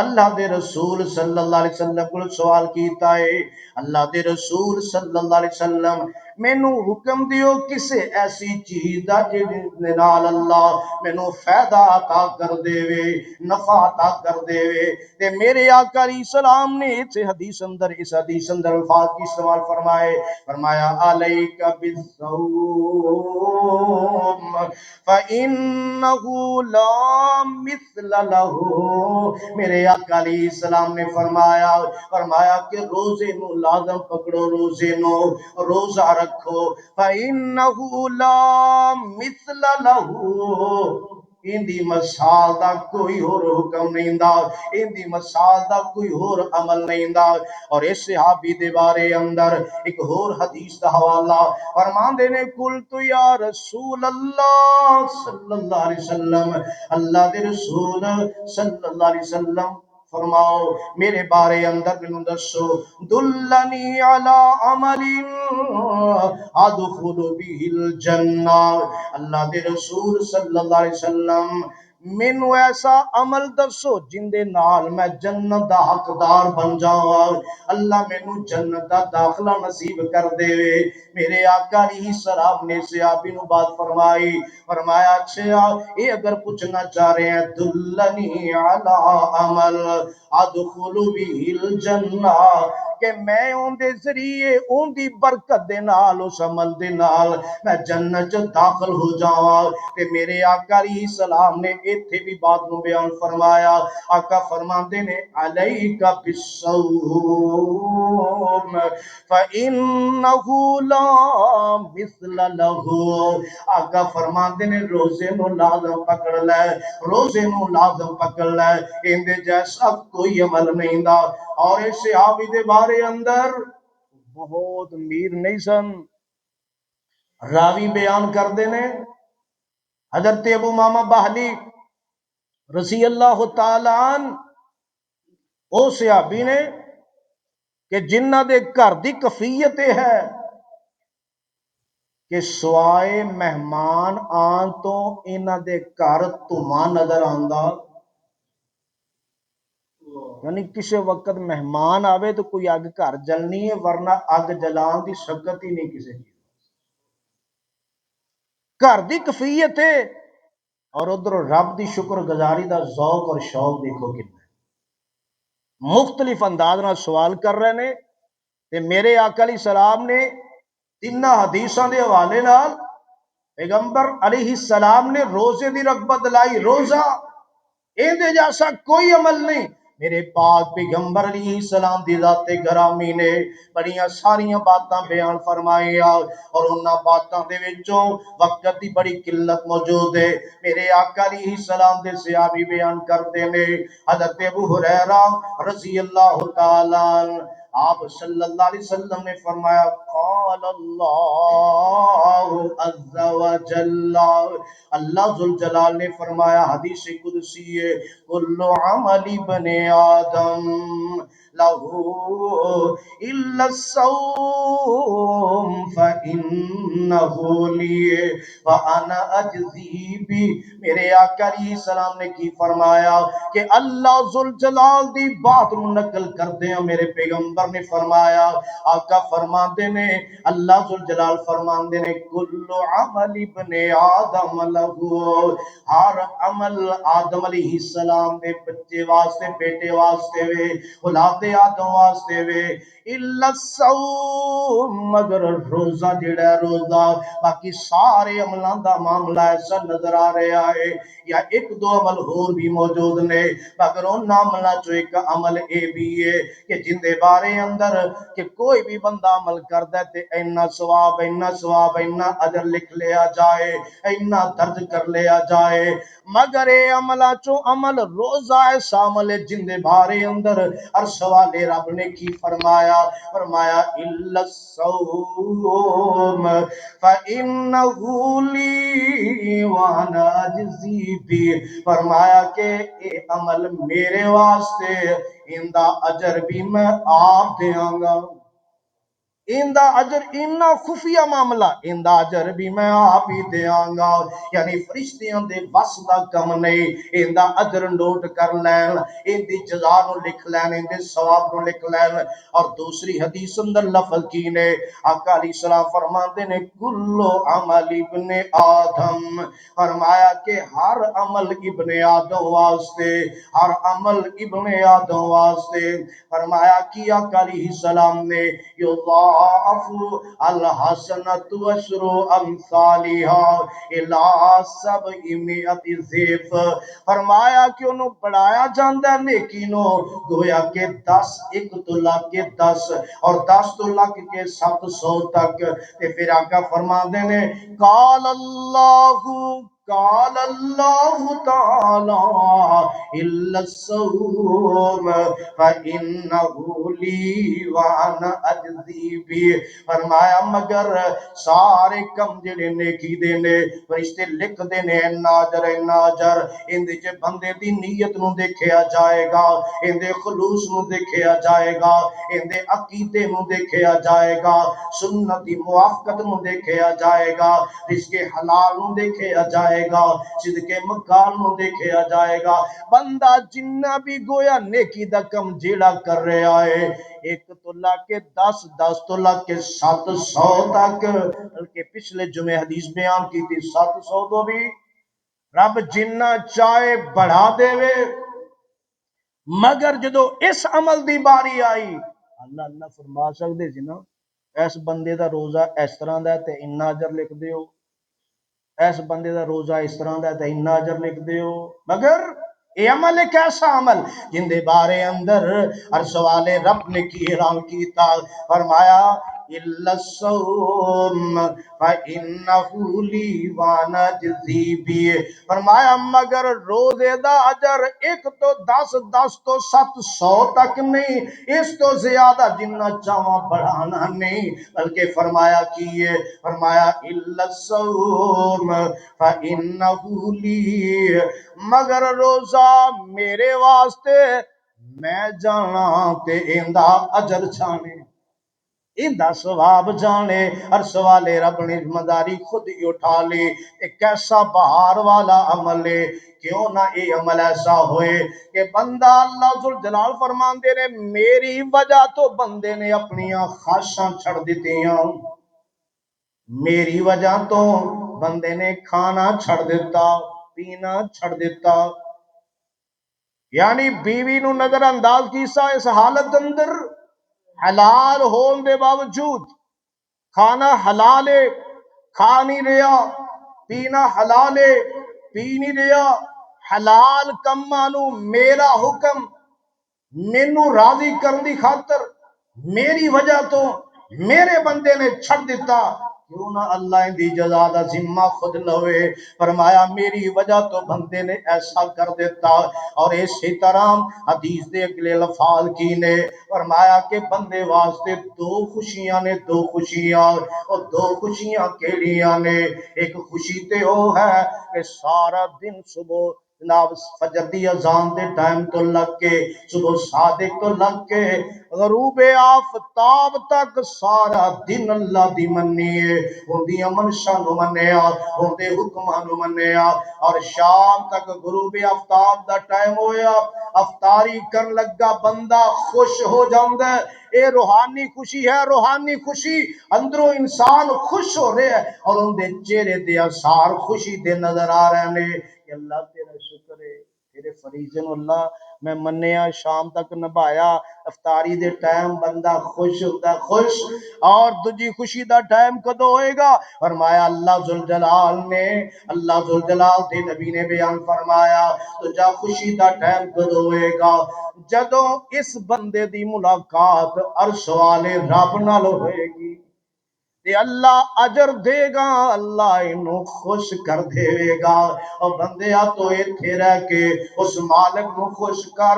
A: اللہ دے رسول صلی اللہ علیہ وسلم کو سوال کیتا ہے، اللہ دے رسول صلی اللہ علیہ وسلم مینوں حکم دیو کسے ایسی چیز دا جن نال اللہ مینوں فائدہ عطا کر دے وے، نفع عطا کر دے وے. تے میرے آقا علیہ السلام نے اس حدیث اندر الفاظ کی استعمال فرمائے، فرمایا علیک بالصوم فإنہ لا مثل لہ. میرے آقا علیہ السلام نے فرمایا کہ روزے نو لازم پکڑو، روزے نو روزہ رکھو. فإنہ لا مثل لہ، ان دی مثال دا کوئی اور حکم نہیں دا، ان دی مثال دا کوئی اور عمل نہیں دا. اور اس صحابی دے بارے اندر ایک اور حدیث دا حوالہ فرماندے نے قلت یا رسول اللہ صلی اللہ علیہ وسلم، اللہ دے رسول صلی اللہ علیہ وسلم فرماؤ میرے بارے اندر مینوں دسو، دلنی علی عمل ادخل به الجنہ. اللہ دے رسول صلی اللہ علیہ وسلم مینوں ایسا عمل دسو جن دے نال میں جنت دا حقدار بن جاواں، اللہ مینوں جنت دا داخلہ نصیب کر دے۔ میرے آقا علیہ السلام نے صحابی نو بات فرمائی، فرمایا اچھا یہ اگر پوچھنا چاہ رہے ہیں دلنی علی عمل ادخل به الجنہ، کہ میں اون دے ذریعے اون دی برکت دے نال اس عمل دے نال میں جنت داخل ہو جاواں۔ تے میرے آقا علیہ السلام نے ایتھے بھی بات نو بیان فرمایا، آقا فرماندے نے علیک بالصوم فإنہ لا مثل لہ، آقا فرماندے نے روزے نو لازم پکڑ لے، روزے نو لازم پکڑ لے، اندے جیسا کوئی عمل نہیں دا۔ اور اس صحابی دے بارے اندر بہت امیر نہیں سن، راوی بیان کر دینے حضرت ابو ماما باہلی رضی اللہ تعالی عنہ او صحابی نے کہ جنہ دے گھر دی کفیت ہے کہ سوائے مہمان آن تو انہ دے گھر دھواں نظر آندا، یعنی کسی وقت مہمان آوے تو کوئی اگ گھر جلنی ہے، ورنہ اگ جلان دی شکت ہی نہیں کسی کی، گھر دی کفیت ہے۔ اور ادھر رب دی شکر گزاری دا ذوق اور شوق دیکھو کتنا مختلف انداز نال سوال کر رہے نے۔ تے میرے آقا علیہ السلام نے تین حدیثاں دے حوالے نال پیغمبر علیہ السلام نے روزے دی رغبت لائی، روزہ ایندے جیسا کوئی عمل نہیں۔ میرے پاک پیغمبر علیہ السلام دی ذات گرامی نے بڑیاں ساریاں باتاں بیان فرمائیاں، اور انہاں باتاں دے وچوں وقت دی بڑی قلت موجود ہے۔ میرے آقا علیہ السلام دے صحابی بیان کردے نے حضرت ابو ہریرہ رضی اللہ تعالی عنہ، آپ صلی اللہ علیہ وسلم نے فرمایا قال اللہ عز و جل، اللہ ذوالجلال نے فرمایا حدیث قدسی ہے کل عمل ابن آدم لہو الا الصوم فإنہ لی وانا اجزی بھی۔ میرے آقا علیہ السلام نے کی فرمایا کہ اللہ ذوالجلال دی بات نقل کردے ہیں، میرے پیغمبر نے فرمایا، آقا فرماندے نے اللہ ذوالجلال فرماندے نے کل عمل ابن آدم لہو، ہر عمل آدم علیہ السلام دے بچے واسطے، بیٹے واسطے وے، اولاد آدم واسطے وے، الا الصوم، مگر روزہ جڑا ہے روزہ، باقی سارے عملاں دا معاملہ ایسا نظر آ رہا ہے یا ایک دو عمل اور بھی موجود نے، مگر ان عملہ جو ایک عمل اے بھی ہے کہ جن دے بارے اندر کہ کوئی بھی بندہ عمل کردا ہے تے اینا ثواب اینا اجر لکھ لیا جائے، اینا درج کر لیا جائے، مگر اے عملہ چو عمل روزہ ایسا عمل ہے جن دے بارے اندر عرش والے رب نے کی فرمایا، فرمایا الا الصوم فإنہ لی وانا اجزی بھی، فرمایا کہ اے عمل میرے واسطے، اندہ اجر بھی میں آپ دیاں گا، اندہ اجر انہا خفیہ معاملہ، اندہ اجر بھی میں آپ ہی دیاں گا، یعنی فرشتیاں دے بس دا کم نہیں، اندہ اجر نوٹ کر لین، اندی جزا نو لکھ لین، اندی ثواب نو لکھ لین۔ اور دوسری حدیث اندر لفظ کی نے آقا علیہ السلام فرماندے نے کل عمل ابن آدم، فرمایا کہ ہر عمل ابن آدم واسطے، ہر عمل ابن آدم واسطے، فرمایا کہ آقا علیہ السلام نے یضاعف الحسنۃ عشر امثالها الی 700 ضعف، فرمایا کہ انہوں بڑھایا جاندہ ہے نیکی نو گویا کہ 10 ایک تو لگ کے 10 اور 10 تو لگ کے 700 تک۔ تے پھر آقا فرما دینے قال اللہ تعالی الا الصوم فإنہ لی وانا اجزی بھی، فرمایا مگر سارے کم جڑے نیکی دینے فرشتے لکھ دینے اینا اجر، اندے چے بندے دی نیت نو دیکھیا جائے گا، اندے خلوص نو دیکھیا جائے گا، اندے عقیدے نو دیکھیا جائے گا، سنت دی موافقت نو دیکھیا جائے گا، رزق حلال نو دیکھیا جائے جائے گا، صدقے مکار نو دیکھیا جائے گا۔ بندہ جنہ بھی گویا نیکی دا کم جیڑا کر رہا ہے، 1 تو لا کے 10، 10 تو لا کے 700 تک، بلکہ پچھلے جمعے حدیث بیان کی تھی 700 تو بھی رب جنہ چاہے بڑھا دے وے، مگر جدو اس عمل دی باری آئی اللہ اللہ فرما سکدے سی نا اس بندے دا روزہ اس طرح دا تے اتنا اجر لکھ دیو، اس بندے دا روزہ اس طرح دا تے اتنا اجر لکھ دیو، مگر یہ عمل ایک ایسا عمل جن دے بارے اندر ہر سوال رب نے کی اعلان کیتا، فرمایا الا الصوم فانه لی وانا جزی بھی، فرمایا مگر روزے دا اجر 1 تو 10، 10 تو 700 تک نہیں، اس تو زیادہ جنہ چاہاں بڑھانا نہیں، بلکہ فرمایا کیے، فرمایا الا الصوم فانه لی، مگر روزہ میرے واسطے میں جانا تے ایندا اجر چھانے، ایندا ثواب جانے، ہر سوالے رب نے ذمہ داری خود ہی اٹھا لی۔ ایک ایسا بہار والا عمل ہے، کیوں نہ یہ عمل ایسا ہوئے کہ بندہ اللہ ذوالجلال فرماندے نے میری وجہ تو بندے نے اپنی خواہشاں چھڑ دیتیاں، میری وجہ تو بندے نے کھانا چھڑ دیتا، پینا چھڑ دیتا، یعنی بیوی نو نظر انداز کیسا اس حالت اندر حلال ہون دے باوجود کھانا حلال ہے کھا نہیں رہا، پینا حلال ہے پی نہیں رہا، حلال کمانو میرا حکم مینو راضی کرن دی خاطر میری وجہ تو میرے بندے نے چھڑ دیتا، کیوں نہ اللہ ان دی جزا دا ذمہ خود لوے، فرمایا میری وجہ تو بندے نے ایسا کر دیتا۔ اور اسی طرح حدیث دے اگلے لفظ کی نے فرمایا کہ بندے واسطے 2 خوشیاں نے، 2 خوشیاں، اور 2 خوشیاں کیڑیاں نے، ایک خوشی تے وہ ہے کہ سارا دن صبح جناب فجر دی اذان دے ٹائم تو لگ کے صبح صادق تو لگ کے غروب آفتاب تک سارا دن اللہ دی منیے، ان دی منشاں نو منیا، ان دے حکماں نو منیا، اور شام تک غروب آفتاب دا ٹائم ہویا افطاری کرن لگا بندہ خوش ہو جاندا ہے، اے روحانی خوشی ہے، روحانی خوشی اندروں انسان خوش ہو رہے ہے اور ان دے چہرے دے آثار خوشی دے نظر آ رہے ہیں کہ اللہ تیرا شکر ہے، تیرے فریضے نو اللہ میں منیا، شام تک نبھایا، افطاری دے ٹائم بندہ خوش ہوتا ہے، خوش۔ اور دوجی خوشی دا ٹائم کدو ہوئے گا، فرمایا اللہ ذوالجلال نے، اللہ ذوالجلال دے نبی نے بیان فرمایا تو جا خوشی دا ٹائم کدو ہوئے گا جدوں اس بندے دی ملاقات عرش والے رب نال ہوئے گی تے اللہ اجر دے گا، اللہ انہوں خوش کر دے گا، اور بندیا تو ایتھے رہ کے اس مالک نو خوش کر،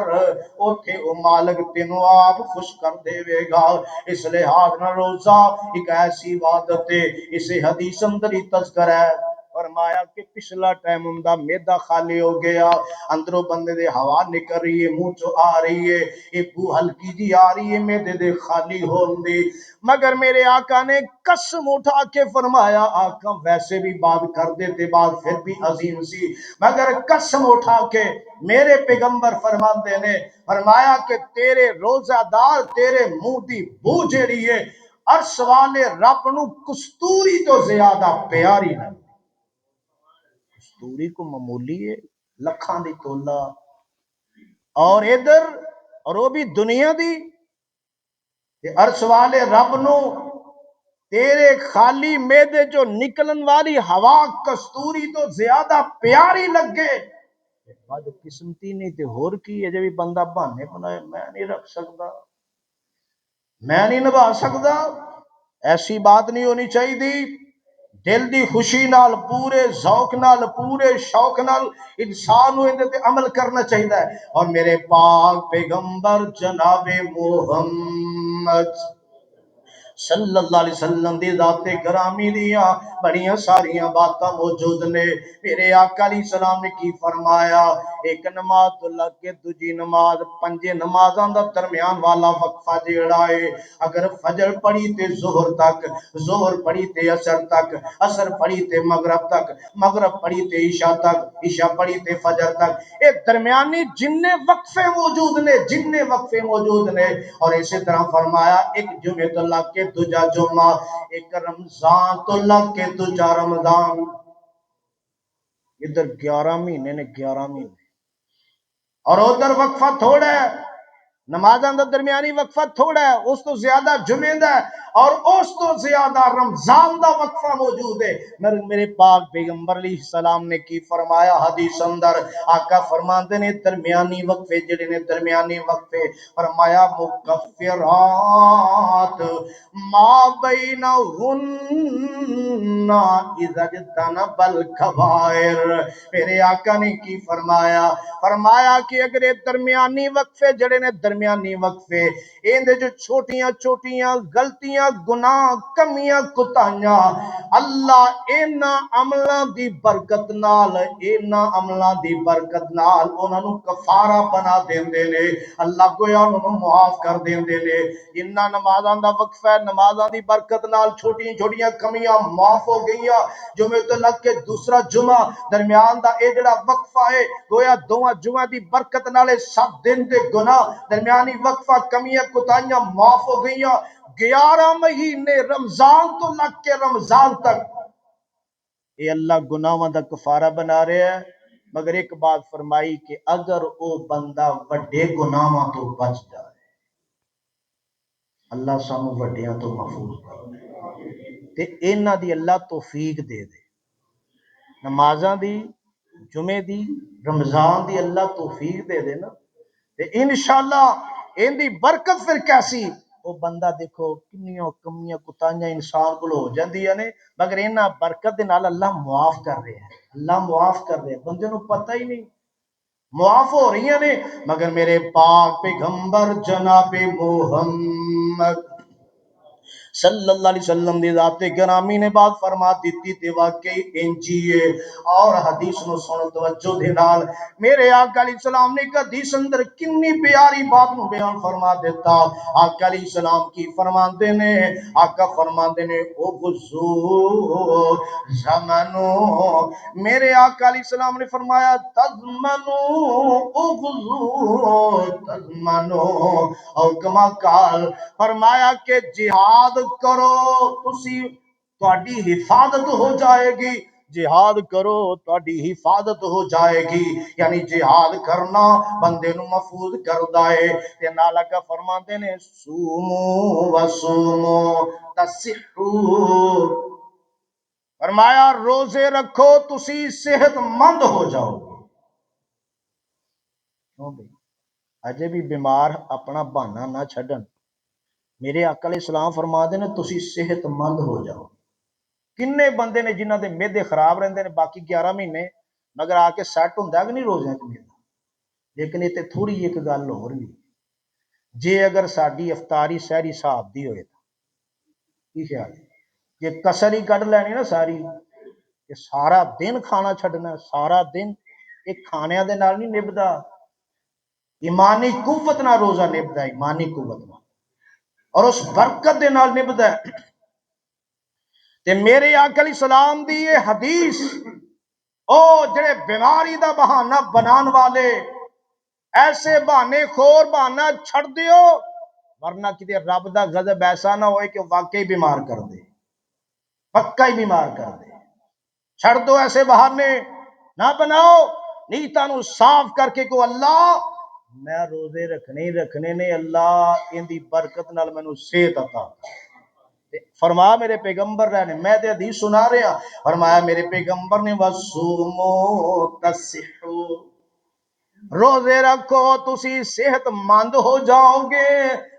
A: اوتھے او مالک تینوں آپ خوش کر دے گا۔ اس لحاظ نہ روزہ ایک ایسی عبادت ہے، اسے حدیث اندر ہی تذکر ہے، فرمایا کہ پچھلا ٹائم ہوندا میدا خالی ہو گیا، اندروں بندے دے ہوا نکل رہی ہے، منہ چوں آ رہی ہے، یہ بو ہلکی جی آ رہی ہے میدے دے خالی ہون دی، مگر میرے آقا نے قسم اٹھا کے فرمایا، آقا ویسے بھی بات کر دیتے بات پھر بھی عظیم سی، مگر قسم اٹھا کے میرے پیغمبر فرماندے نے فرمایا کہ تیرے روزہ دار تیرے منہ دی بو جیڑی ہے عرش والے رب نو کستوری تو زیادہ پیاری ہے، کستوری کو معمولی ہے لکھاں دی تولا، اور ادھر اور وہ بھی دنیا دی عرش والے رب نو تیرے خالی میدے جو نکلن والی ہوا کستوری تو زیادہ پیاری لگے، بد قسمتی نہیں تے ہور کی ہے جب بندہ بہانے بنائے میں نہیں رکھ سکتا، میں نہیں نبھا سکتا، ایسی بات نہیں ہونی چاہیے دی، دل دی خوشی نال پورے ذوق نال پورے شوق نال انسان ہوئے تے عمل کرنا چاہیے، اور میرے پاک پیغمبر جناب محمد صلی اللہ علیہ وسلم دی ذات گرامی دیا بڑیاں ساریاں باتاں موجود نے۔ میرے آقا علیہ السلام نے کی فرمایا، ایک نماز تو لگ کے دوجی نماز، پنجے نمازاں دا درمیان والا وقفہ جیڑا ہے، اگر فجر پڑھی تے ظہر تک، ظہر پڑھی تے عصر تک، عصر پڑھی تے مغرب تک، مغرب پڑھی تے عشاء تک، عشاء پڑھی تے فجر تک، اے درمیانی جننے وقفے موجود نے، جننے وقفے موجود نے۔ اور اسی طرح فرمایا ایک جمعہ تو لگ کے دوجا جمعہ، ایک رمضان تو لگ کے دوجا رمضان۔ ادھر 11 مہینے نے، 11 مہینے، اور ادھر وقفہ تھوڑا ہے، نمازاں دا درمیانی وقفہ تھوڑا ہے، اس تو زیادہ جمعے دا ہے، اور اس تو زیادہ رمضان دا وقفہ موجود ہے۔ میرے پاک پیغمبر علیہ السلام نے کی فرمایا حدیث اندر، آقا فرماندے نے درمیانی وقفے جڑے نے، درمیانی وقفے، فرمایا مکفرات ما بینہن اذا اجتنب الکبائر۔ میرے آقا نے کی فرمایا، فرمایا کہ اگر یہ درمیانی وقفے جڑے نے، درمیانی وقفے، اندے جو چھوٹیاں چھوٹیاں غلطیاں، گناہ، کمیاں، کوتاہیاں، اللہ اینا عملاں دی برکت نال، اینا عملاں دی برکت نال انہاں نوں کفارہ بنا دیندے نے، اللہ گویا انہاں نوں معاف کر دیندے نے۔ جنہ نمازاں دا وقفہ ہے، نمازاں دی برکت نال چھوٹیاں چھوٹیاں کمیاں معاف ہو گئیاں۔ جمعہ تو لگ کے دوسرا جمعہ، درمیان دا اے جڑا وقفہ ہے، گویا دوواں جمعہ دی برکت نالے 7 دن دے گناہ، درمیانی وقفہ کمیاں کوتاہیاں معاف ہو گئیاں۔ 11 مہینے رمضان تو لگ کے رمضان تک اے اللہ گناہاں دا کفارہ بنا رہے ہیں۔ مگر ایک بات فرمائی کہ اگر او بندہ وڈے گناہاں تو بچ جائے، اللہ سانو وڈیاں تو محفوظ کر تے انہاں دی اللہ توفیق دے دے، نمازاں دی، جمعے دی، رمضان دی اللہ توفیق دے دے نا، تے انشاءاللہ ان دی برکت پھر کیسی، وہ بندہ دیکھو کنیاں کمیاں کوتاہیاں انسان کو ہو جاندیاں نے، مگر انہاں برکت دے نال اللہ معاف کر رہے ہیں، اللہ معاف کر رہے ہیں، بندے نو پتہ ہی نہیں معاف ہو رہی ہیں نے۔ مگر میرے پاک پیغمبر جناب محمد صلی اللہ علیہ وسلم دی ذات گرامی نے بات فرما دیتی تے واقعی انجی ہے۔ اور حدیث نو سن توجہ دے نال، میرے آقا علیہ السلام نے ایک حدیث اندر کنی پیاری بات نو بیان فرما دیتا۔ آقا علیہ السلام کی فرماندے نے، آقا فرماندے نے او غزو زمنو، میرے آقا علیہ السلام نے فرمایا تزمنو او غزو تزمنو، او کما قال، فرمایا کہ جہاد کرو تسی تہاڈی حفاظت ہو جائے گی، جہاد کرو تہاڈی حفاظت ہو جائے گی، یعنی جہاد کرنا بندے نو محفوظ کردا ہے۔ تے نال آقا فرماندے نے سومو وسومو تصحو، فرمایا روزے رکھو تسی صحت مند ہو جاؤ گے۔ کیوں بھئی اجے بھی بیمار اپنا بہانہ نہ چھڈن، میرے آقا علیہ السلام فرما دے نے تسی صحت مند ہو جاؤ۔ کنے بندے نے جنہاں دے میدے خراب رہندے نے باقی 11 مہینے، مگر آ کے سیٹ ہوندا کہ نہیں روزے وچ میدا۔ لیکن اتنے تھوڑی ایک گل ہور بھی، جے اگر ساڈی افطاری سحری صاحب دی ہوئے تا کی خیال ہے، جے کسر ہی کڈ لینی نا ساری، کہ سارا دن کھانا چھڈنا، سارا دن ایک کھانیاں دے نال نہیں نبدا، ایمانی قوت نہ روزہ نبدا، ایمانی قوت نہ، اور اس برکت دے نال نبدا ہے۔ تے میرے آقا علیہ السلام دی یہ حدیث، او جڑے بیماری دا بہانہ بنان والے، ایسے بہانے خور بہانہ چھڑ دیو، ورنہ کدے رب دا غضب ایسا نہ ہوئے کہ واقعی بیمار کر دے، پکا ہی بیمار کر دے۔ چھڑ دو ایسے بہانے، نہ بناؤ، نیتاں نو صاف کر کے کو اللہ میں روزے رکھنے ہی رکھنے نے، اللہ ان دی برکت نال مینوں صحت عطا کر۔ فرما میرے پیغمبر رہنے، میں تے حدیث سنا رہا، فرمایا میرے پیغمبر نے وَصُومُوا تَصِحُّوا، روزے رکھو تسی صحت مند ہو جاؤ گے،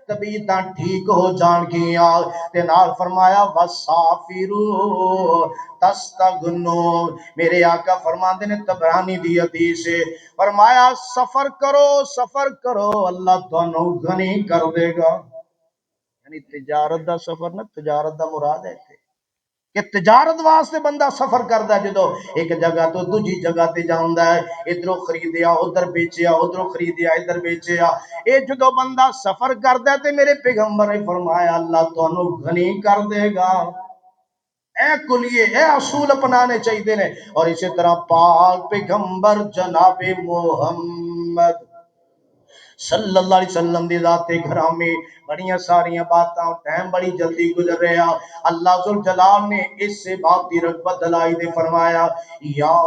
A: طبیعتاں ٹھیک ہو جان گیاں۔ تے نال فرمایا وَسَافِرُوا تَسْتَغْنُوا، میرے آقا فرماندے نے طبرانی دی حدیث ہے، فرمایا سفر کرو، سفر کرو، اللہ تانوں غنی کر دے گا۔ یعنی تجارت دا سفر نہ، تجارت دا مراد ہے تھے کہ تجارت واسطے بندہ سفر کرتا ہے، جدو ایک جگہ تو دوجی جگہ تے جاندا ہے، ادھروں خریدیا ادھر بیچیا، ادھروں خریدیا ادھر بیچیا، اے جدو بندہ سفر کرتا ہے تے میرے پیغمبر نے فرمایا اللہ تانوں غنی کر دے گا۔ اے کلیے اے اصول اپنانے چاہیے نے۔ اور اسی طرح پاک پیغمبر جناب محمد صلی اللہ علیہ وسلم دی ذات گرامی، بڑیاں ساریاں باتاں، ٹائم بڑی جلدی گزر رہا، اللہ ذوالجلال نے اس سے بات دی رغبت دلائی دے فرمایا یا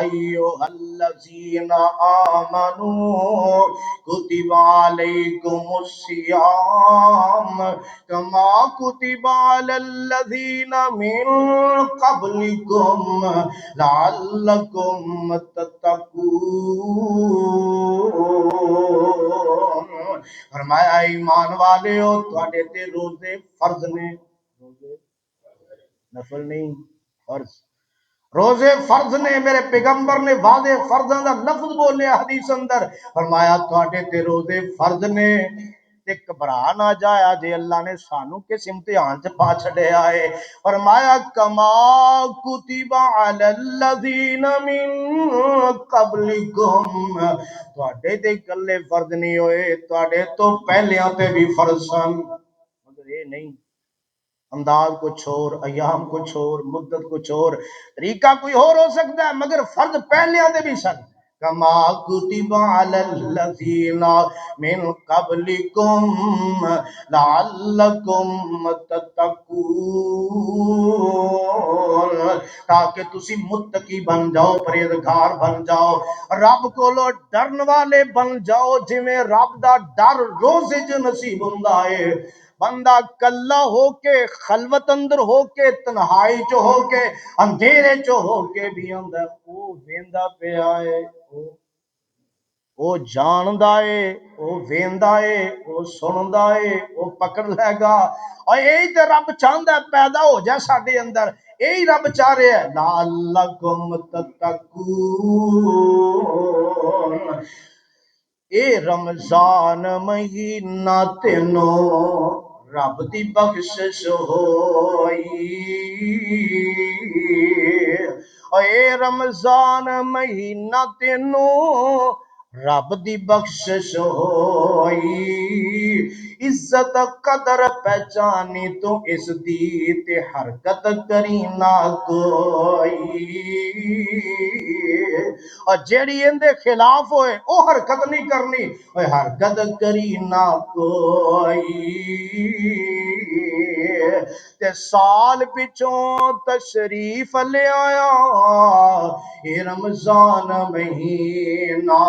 A: ایھا الذین آمنو کتب علیکم الصیام کما کتب علی الذین من قبلکم لعلکم تتقون۔ فرمایا ایمان والے ہو تواڈے تے روزے فرض نے، روزے نفل نہیں، فرض، روزے فرض نے۔ میرے پیغمبر نے واضح فرضاں دا لفظ بولیا حدیث اندر، فرمایا تواڈے تے روزے فرض نے تے گھبرا نہ جایا جے اللہ نے سانو کس امتحان چ پا چھڈیا ہے۔ فرمایا کما کتب علی الذین من قبلکم، تواڈے تے کلے فرض نہیں ہوئے، تواڈے تو پہلیاں تے بھی فرض سن، مگر یہ نہیں، انداز کچھ اور، ایام کچھ اور، مدت کچھ اور، طریقہ کوئی اور ہو سکتا ہے، مگر فرض پہلے دے بھی سن۔ کما کتب علی الذین من قبلکم لعلکم تتقون، تاکہ تسی متقی بن جاؤ، پرہیزگار بن جاؤ، رب کولو ڈرن والے بن جاؤ، جویں رب دا ڈر روزے جو نصیب ہوندا ہے۔ بندہ کلا ہو کے، خلوت اندر ہو کے، تنہائی چ ہو کے، اندھیرے چ ہو کے بھی آندا او ویندا پیا ہے، او جاندا ہے، او ویندا ہے، او سندا ہے، او پکڑ لے گا۔ اور یہی تے رب چاہندا ہے پیدا ہو جائے ساڈے اندر، یہی رب چاہ رہے ہے لعلکم تتقون۔ اے رمضان مہینہ تینوں رب دی بخشش ہوئی، اے رمضان مہینہ تینوں رب دی بخشش ہوئی، عزت قدر پہچانی تو اس دی تے حرکت کری نہ کوئی، اور جیڑی اندے خلاف ہوئے او حرکت نہیں کرنی، او حرکت کری نہ کوئی۔ تے سال پچھوں تشریف لے آیا اے رمضان مہینہ،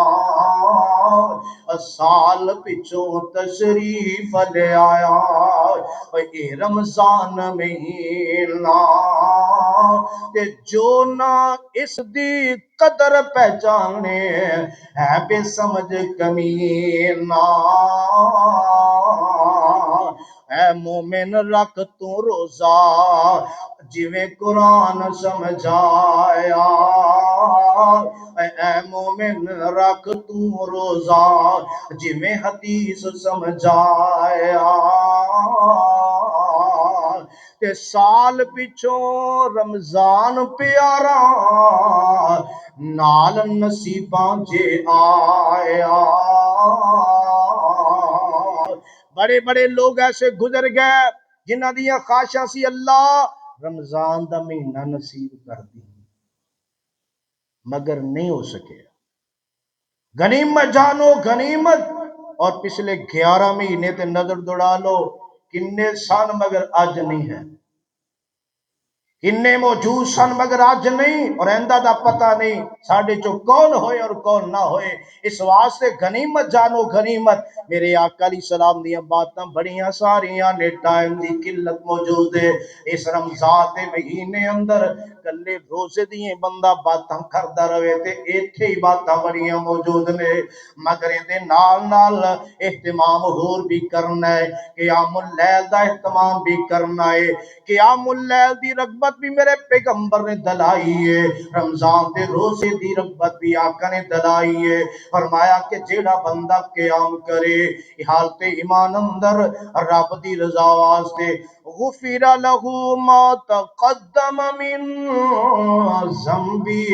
A: سال پچھوں تشریف لے آیا اے رمضان مہینہ، تے جو نہ اس دی قدر پہچانے ہے بے سمجھ کمینہ۔ اے مومن رکھ تو روزہ جویں قرآن سمجھایا، اے مومن رکھ تو روزہ جویں حدیث سمجھایا، تے سال پچھوں رمضان پیارا نال نصیباں جے آیا۔ بڑے بڑے لوگ ایسے گزر گئے جنہ دیاں خواہشاں سی اللہ رمضان دا مہینہ نصیب کر دی، مگر نہیں ہو سکے۔ غنیمت جانو غنیمت، اور پچھلے 11 مہینے تے نظر دوڑا لو کنے سن مگر اج نہیں ہے، کنے موجود سن مگر اج نہیں، اور ایندہ دا پتہ نہیں ساڑھے چو کون ہوئے اور کون نہ ہوئے۔ اس واسطے غنیمت جانو غنیمت۔ میرے آقا علیہ السلام دیاں باتاں بڑیاں ساریاں نے، ٹائم دی قلت موجود ہے۔ اس رمضان دے مہینے اندر کلے روزے دیئے بندہ باتاں کردا رہے تے ایتھے ہی باتاں بڑیاں موجود نے، مگر دے نال نال اہتمام ہور بھی کرنا ہے، قیام اللیل دا اہتمام بھی کرنا ہے۔ قیام اللیل دی رغبت بھی میرے پیغمبر نے دلائی ہے، رمضان دے روزے دی رغبت بھی آقا نے دلائی ہے۔ فرمایا کہ جیڑا بندہ قیام کرے حالت ایمان اندر رب دی رضا واسطے، غفر لہ ما تقدم من ذنبی،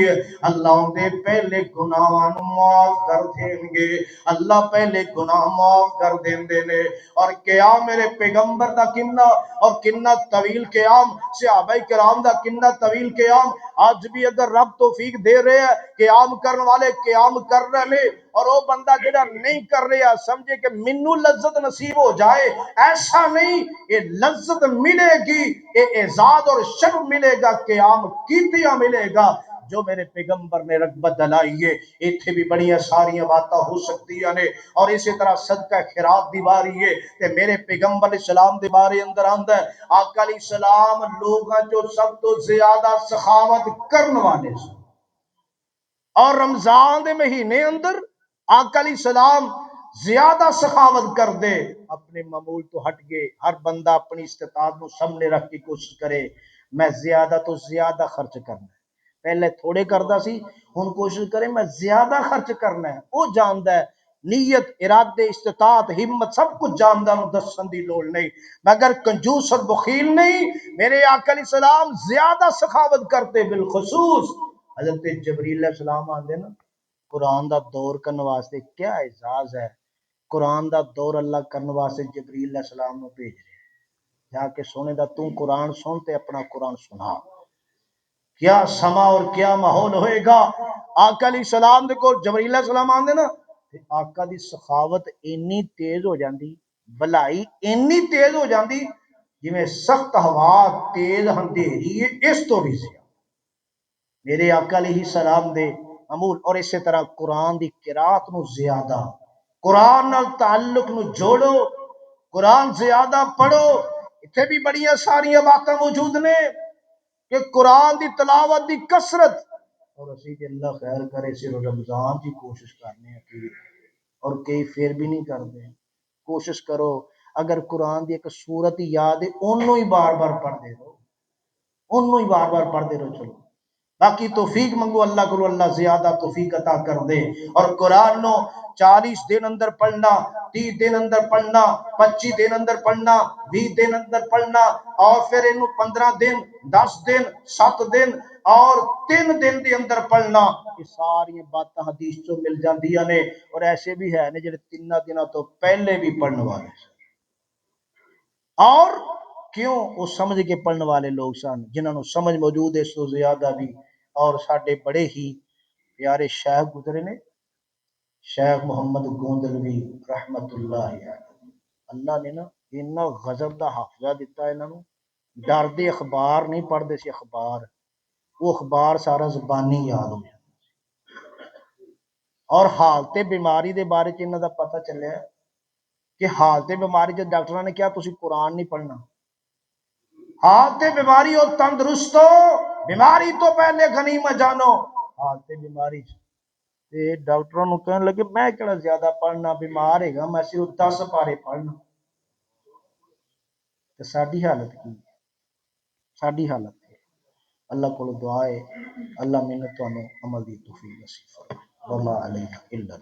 A: اللہ دے پہلے گناہاں نو معاف کر دیں گے، اللہ پہلے گناہ معاف کر دیندے نے۔ اور قیام میرے پیغمبر دا کنا اور کنا طویل قیام، صحابہ کرام دا کنا طویل قیام، آج بھی اگر رب توفیق دے رہے ہیں قیام کرنے والے قیام کر رہے، اور وہ بندہ جڑا نہیں کر رہا سمجھے کہ منو لذت نصیب ہو جائے، ایسا نہیں، یہ لذت ملے گی، یہ اعزاز اور شرف ملے گا، قیام کیتیاں ملے گا جو میرے پیغمبر نے رغبت دلائی ہے۔ ایتھے بھی بڑی ساریاں باتاں ہو سکتی ہیں، اور اسی طرح صدقہ خیرات دی باری ہے کہ میرے پیغمبر علیہ السلام دے بارے اندر آندا ہے آقا علیہ السلام لوگاں جو سب تو زیادہ سخاوت کرن والے سے، اور رمضان دے مہینے اندر آقا علیہ السلام زیادہ سخاوت کر دے، اپنے معمول تو ہٹ گئے، ہر بندہ اپنی استطاعت کو سامنے رکھ کے کوشش کرے میں زیادہ تو زیادہ خرچ کرنا ہے، پہلے تھوڑے کردا سی ہن کوشش کرے میں زیادہ خرچ کرنا ہے، وہ جاندا ہے نیت ارادے استطاعت ہمت سب کچھ جاندا نو دسن دی لوڑ نہیں، مگر کنجوس اور بخیل نہیں۔ میرے آقا علیہ السلام زیادہ سخاوت کرتے، بالخصوص حضرت جبریل علیہ السلام آندے نا قرآن دا دور کرنے واسطے، کیا اعزاز ہے، قرآن دا دور اللہ کرنے واسطے جبریل علیہ السلام نو بھیج رہے جا کے سونے دا تو قرآن سن تے اپنا قرآن سنا، کیا سما اور کیا ماحول ہوئے گا۔ آقا علیہ السلام دے کو جبریل علیہ السلام آندے نا تے آقا دی سخاوت اینی تیز ہو جاندی، بلائی اینی تیز ہو جاندی جویں سخت ہوا تیز اندھیری ہے، اس تو بھی زیادہ میرے آقا علیہ السلام دے معمول۔ اور اسی طرح قرآن دی قرات نو زیادہ، قرآن نال تعلق نو جوڑو، قرآن زیادہ پڑھو۔ اتھے بھی بڑیاں ساریاں باتاں موجود نے کہ قرآن دی تلاوت دی کثرت، اور اسی کہ اللہ خیر کرے صرف رمضان کی کوشش کرنے ہیں اور کئی پھر بھی نہیں کرتے۔ کوشش کرو اگر قرآن دی ایک سورت یاد ہے انہوں ہی بار بار پڑھتے رہو، انہوں ہی بار بار پڑھتے رہو، چلو باقی توفیق منگو اللہ کو، اللہ زیادہ توفیق عطا کر دے۔ اور قرآن نو 40 دن اندر پڑھنا، 30 دن اندر پڑھنا، 25 دن اندر پڑھنا، 20 دن اندر پڑھنا، اور پھر انہوں 15 دن، 10 دن، 7 دن اور 3 دن دے اندر پڑھنا، یہ ساری باتاں حدیث چوں مل جاندیاں نے۔ اور ایسے بھی ہے نے جڑے 3 دنوں تو پہلے بھی پڑھنے والے، اور کیوں وہ سمجھ کے پڑھنے والے لوگ سن جنہوں نے سمجھ موجود ہے، اس تو زیادہ بھی۔ اور ساڈے بڑے ہی پیارے شیخ گزرے نے، شیخ محمد گوندلوی رحمت اللہ علیہ، اللہ نے نا اتنا غضب دا حافظہ دیتا ہے انہوں، ڈر دے اخبار نہیں پڑھتے سی، اخبار وہ اخبار سارا زبانی یاد ہو جاتا، اور حالت بیماری دے بارے چ انہوں دا پتہ چلیا کہ حالت بیماری جب ڈاکٹر نے کیا تسی قرآن نہیں پڑھنا، حالت بیماری ہو تندرست ہو، بیماری تو پہلے غنیمت جانو، حالت بیماری ڈاکٹروں نے کہنے لگے میں کہڑا زیادہ پڑھنا، بیمار ہے گا میں صرف 10 پارے پڑھنا، تو ساری حالت کی ساری حالت ہے۔ اللہ کو دعا ہے اللہ محنت عمل دی توفیق نصیب فرمائے، وما علیہ الا